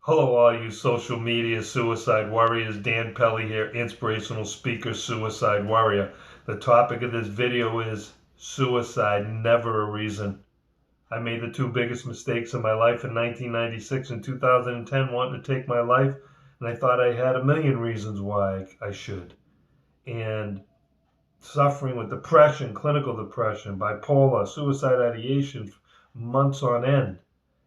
Hello, all you social media suicide warriors. Dan Pelly here, inspirational speaker, suicide warrior. The topic of this video is suicide, never a reason. I made the two biggest mistakes in my life in 1996 and 2010, wanting to take my life, and I thought I had a million reasons why I should. And suffering with depression, clinical depression, bipolar, suicide ideation, months on end.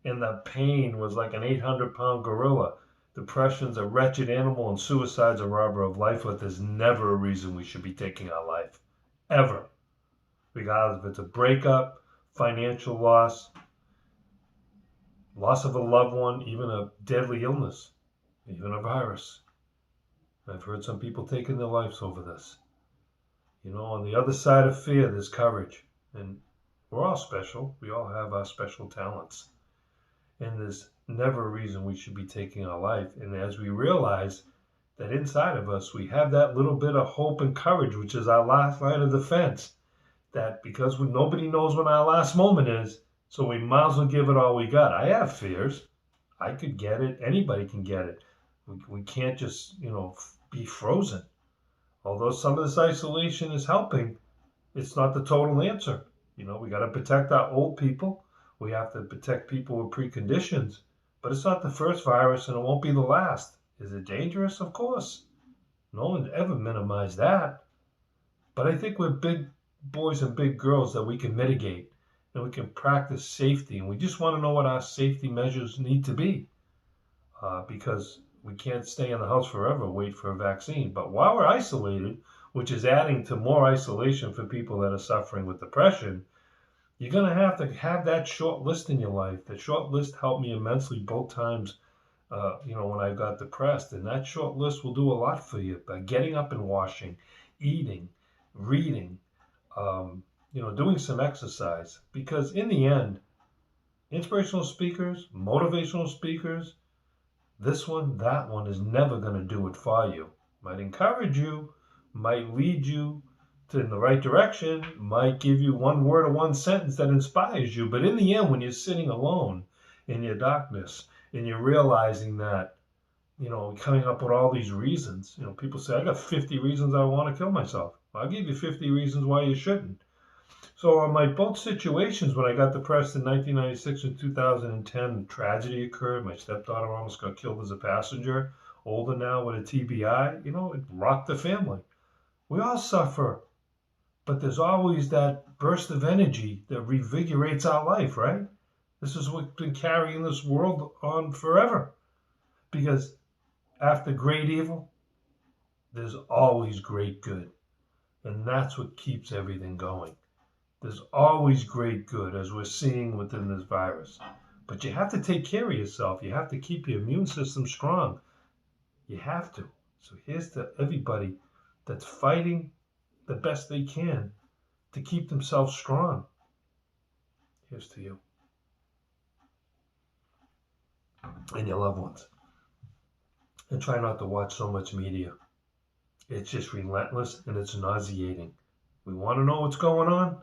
And the pain was like an 800-pound gorilla. Depression's a wretched animal, and suicide's a robber of life, but there's never a reason we should be taking our life. Ever. Regardless if it's a breakup, financial loss, loss of a loved one, even a deadly illness, even a virus. I've heard some people taking their lives over this. You know, on the other side of fear, there's courage. And we're all special. We all have our special talents. And there's never a reason we should be taking our life. And as we realize that inside of us, we have that little bit of hope and courage, which is our last line of defense. That because nobody knows when our last moment is, so we might as well give it all we got. I have fears. I could get it. Anybody can get it. We can't just, be frozen. Although some of this isolation is helping, it's not the total answer. We got to protect our old people. We have to protect people with preconditions. But it's not the first virus, and it won't be the last. Is it dangerous? Of course. No one's ever minimized that. But I think we're big boys and big girls that we can mitigate, and we can practice safety. And we just want to know what our safety measures need to be, because we can't stay in the house forever, wait for a vaccine. But while we're isolated, which is adding to more isolation for people that are suffering with depression, you're going to have that short list in your life. That short list helped me immensely both times, when I got depressed. And that short list will do a lot for you by getting up and washing, eating, reading, doing some exercise. Because in the end, inspirational speakers, motivational speakers, this one, that one is never going to do it for you. Might encourage you, might lead you in the right direction, might give you one word or one sentence that inspires you. But in the end, when you're sitting alone in your darkness and you're realizing that, coming up with all these reasons, people say, I got 50 reasons I want to kill myself. I'll give you 50 reasons why you shouldn't. So on my both situations, when I got depressed in 1996 and 2010, tragedy occurred. My stepdaughter almost got killed as a passenger, older now with a TBI. It rocked the family. We all suffer, but there's always that burst of energy that revigorates our life, right? This is what's been carrying this world on forever. Because after great evil, there's always great good. And that's what keeps everything going. There's always great good, as we're seeing within this virus. But you have to take care of yourself. You have to keep your immune system strong. You have to. So here's to everybody that's fighting the best they can to keep themselves strong. Here's to you and your loved ones. And try not to watch so much media. It's just relentless and it's nauseating. We want to know what's going on.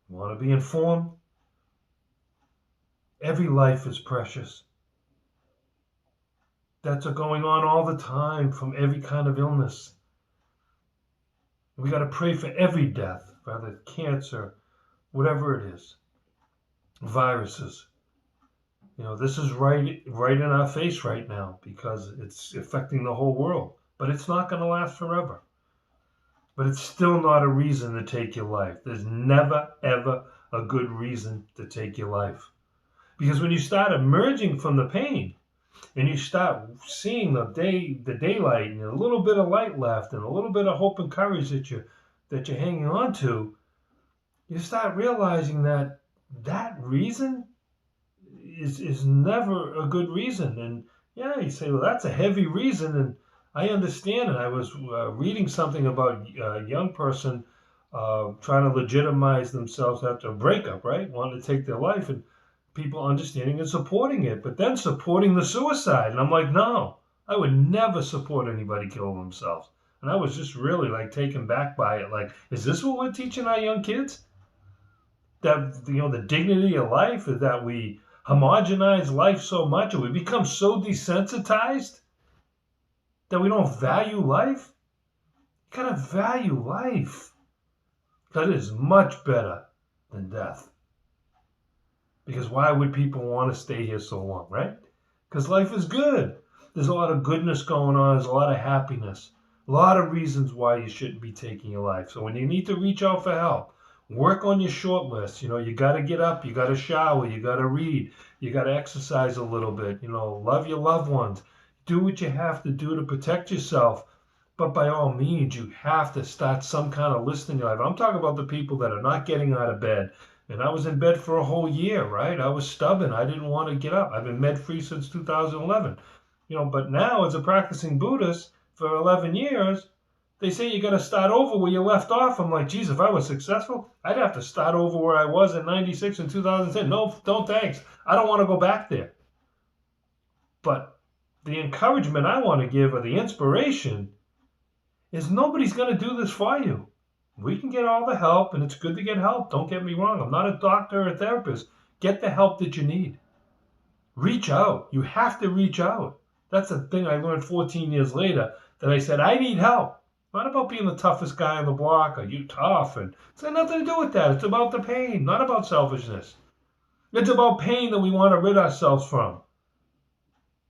We want to be informed. Every life is precious. That's going on all the time from every kind of illness. We got to pray for every death, whether cancer, whatever it is, viruses. This is right in our face right now because it's affecting the whole world. But it's not going to last forever. But it's still not a reason to take your life. There's never, ever a good reason to take your life. Because when you start emerging from the pain and you start seeing the daylight and a little bit of light left and a little bit of hope and courage that you're hanging on to, you start realizing that reason is never a good reason. And yeah, you say, well, that's a heavy reason, and I understand it. I was reading something about a young person trying to legitimize themselves after a breakup, right? Wanting to take their life, and people understanding and supporting it, but then supporting the suicide. And I'm like, no, I would never support anybody killing themselves. And I was just really taken back by it. Like, is this what we're teaching our young kids? That, the dignity of life is that we homogenize life so much, and we become so desensitized that we don't value life? You gotta value life. Because it is much better than death. Because why would people want to stay here so long, right? Because life is good. There's a lot of goodness going on. There's a lot of happiness. A lot of reasons why you shouldn't be taking your life. So when you need to reach out for help, work on your short list. You got to get up. You got to shower. You got to read. You got to exercise a little bit. Love your loved ones. Do what you have to do to protect yourself. But by all means, you have to start some kind of list in your life. I'm talking about the people that are not getting out of bed. And I was in bed for a whole year, right? I was stubborn. I didn't want to get up. I've been med-free since 2011. But now as a practicing Buddhist for 11 years, they say you got to start over where you left off. I'm like, geez, if I was successful, I'd have to start over where I was in 96 and 2010. No, don't thanks. I don't want to go back there. But the encouragement I want to give, or the inspiration, is nobody's going to do this for you. We can get all the help, and it's good to get help. Don't get me wrong. I'm not a doctor or a therapist. Get the help that you need. Reach out. You have to reach out. That's the thing I learned 14 years later, that I said, I need help. Not about being the toughest guy on the block, or you tough. And it's got nothing to do with that. It's about the pain, not about selfishness. It's about pain that we want to rid ourselves from.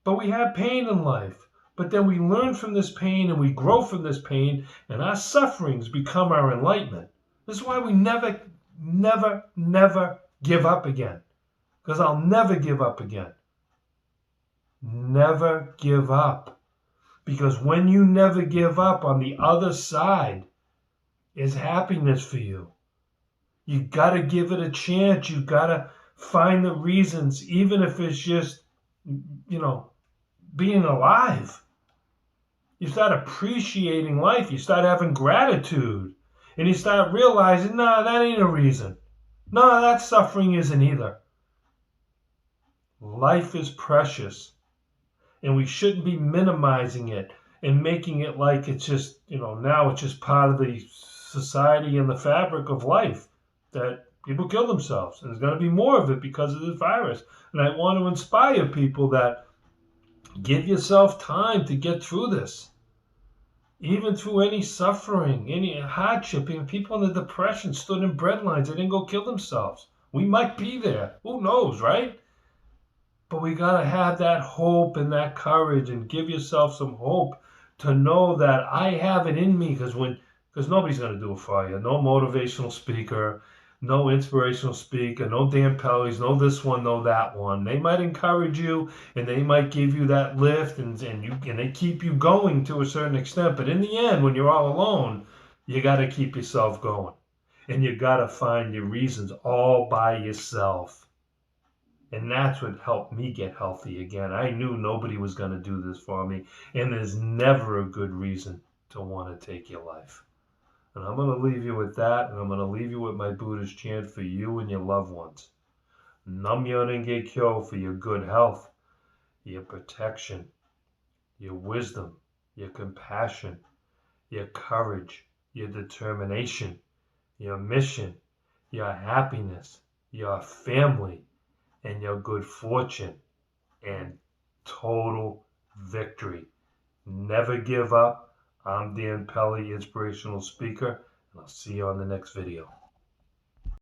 But we have pain in life. But then we learn from this pain and we grow from this pain, and our sufferings become our enlightenment. This is why we never, never, never give up again. Because I'll never give up again. Never give up. Because when you never give up, on the other side is happiness for you. You got to give it a chance. You got to find the reasons, even if it's just, being alive. You start appreciating life. You start having gratitude. And you start realizing, nah, that ain't a reason. No, that suffering isn't either. Life is precious. And we shouldn't be minimizing it and making it like it's just, now it's just part of the society and the fabric of life that people kill themselves. And there's going to be more of it because of this virus. And I want to inspire people that give yourself time to get through this. Even through any suffering, any hardship. People in the depression stood in bread lines. They didn't go kill themselves. We might be there. Who knows, right? But we got to have that hope and that courage, and give yourself some hope to know that I have it in me, because nobody's going to do it for you. No motivational speaker, no inspirational speaker, no damn Pelly's, no this one, no that one. They might encourage you, and they might give you that lift, and they keep you going to a certain extent. But in the end, when you're all alone, you got to keep yourself going. And you got to find your reasons all by yourself. And that's what helped me get healthy again. I knew nobody was going to do this for me. And there's never a good reason to want to take your life. And I'm going to leave you with that. And I'm going to leave you with my Buddhist chant for you and your loved ones. Nam-myo renge kyo, for your good health, your protection, your wisdom, your compassion, your courage, your determination, your mission, your happiness, your family, and your good fortune and total victory. Never give up. I'm Dan Pelly, inspirational speaker, and I'll see you on the next video.